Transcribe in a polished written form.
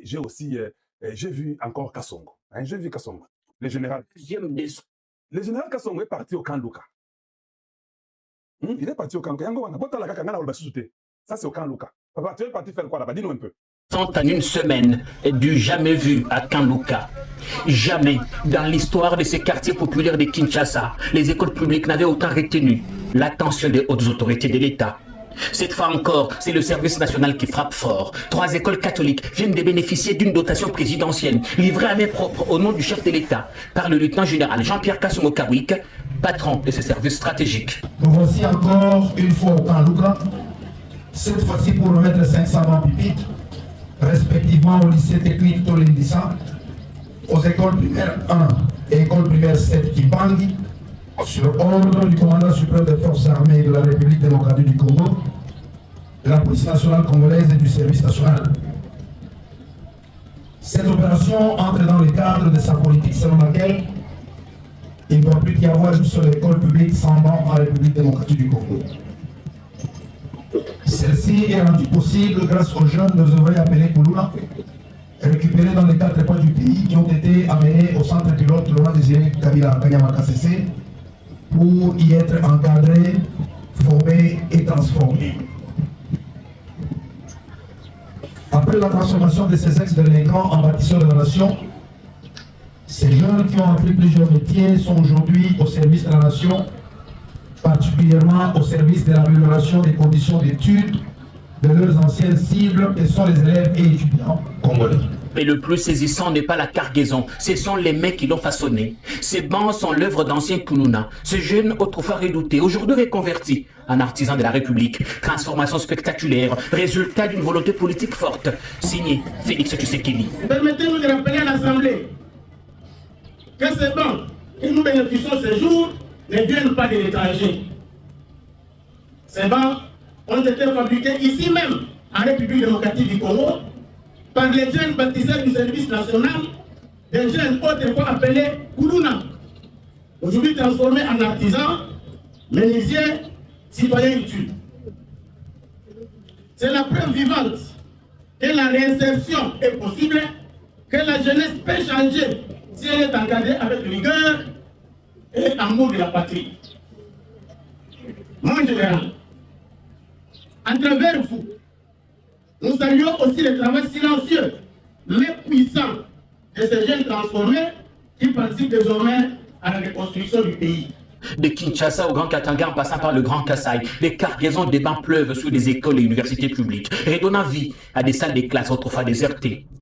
J'ai aussi, j'ai vu encore Kassongo. Hein, j'ai vu Kassongo. Le général. Le général Kassongo est parti au camp Luka. Il est parti au camp Luka. Ça, c'est au camp Luka. Papa, tu es parti faire quoi là-bas? Dis-nous un peu. En une semaine du jamais vu à Kanluka. Jamais dans l'histoire de ces quartiers populaires de Kinshasa, les écoles publiques n'avaient autant retenu l'attention des hautes autorités de l'État. Cette fois encore, c'est le service national qui frappe fort. 3 écoles catholiques viennent de bénéficier d'une dotation présidentielle livrée à main propre au nom du chef de l'État par le lieutenant général Jean-Pierre Kassongo Kawik, patron de ce service stratégique. Nous voici encore une fois au Kanluka, cette fois-ci pour remettre 520 pupitres, respectivement au lycée technique Tolindissa, aux écoles primaires 1 et école primaire 7 Kibangi, sur ordre du commandant suprême des forces armées de la République démocratique du Congo, de la police nationale congolaise et du service national. Cette opération entre dans le cadre de sa politique selon laquelle il ne doit plus y avoir une seule école publique sans banc en République démocratique du Congo. Celle-ci est rendue possible grâce aux jeunes de ouvriers appelés Koulouna, récupérés dans les 4 coins du pays qui ont été amenés au centre pilote Laurent Désiré Kabila Kanyama KCC pour y être encadrés, formés et transformés. Après la transformation de ces ex-délinquants en bâtisseurs de la nation, ces jeunes qui ont appris plusieurs métiers sont aujourd'hui au service de la nation, particulièrement au service de l'amélioration des conditions d'études de leurs anciennes cibles, qui sont les élèves et étudiants congolais. Mais le plus saisissant n'est pas la cargaison, ce sont les mains qui l'ont façonné. Ces bancs sont l'œuvre d'anciens Koulouna, ce jeune autrefois redouté, aujourd'hui reconverti en artisan de la République. Transformation spectaculaire, résultat d'une volonté politique forte. Signé Félix Tshisekedi. Permettez-nous de rappeler à l'Assemblée que ces bancs que nous bénéficions ce jour ne viennent pas de l'étranger. Ces bancs ont été fabriqués ici même, en République démocratique du Congo, par les jeunes baptisés du service national, des jeunes autrefois appelés Koulouna, aujourd'hui transformés en artisans, menuisiers, citoyens utiles. C'est la preuve vivante que la réinsertion est possible, que la jeunesse peut changer si elle est encadrée avec rigueur et amour de la patrie. Mon général, à travers vous, nous saluons aussi le travail silencieux, mais puissant de ces jeunes transformés qui participent désormais à la reconstruction du pays. De Kinshasa au Grand Katanga en passant par le Grand Kasaï, les cargaisons des bancs pleuvent sur des écoles et universités publiques, redonnant vie à des salles de classe autrefois désertées.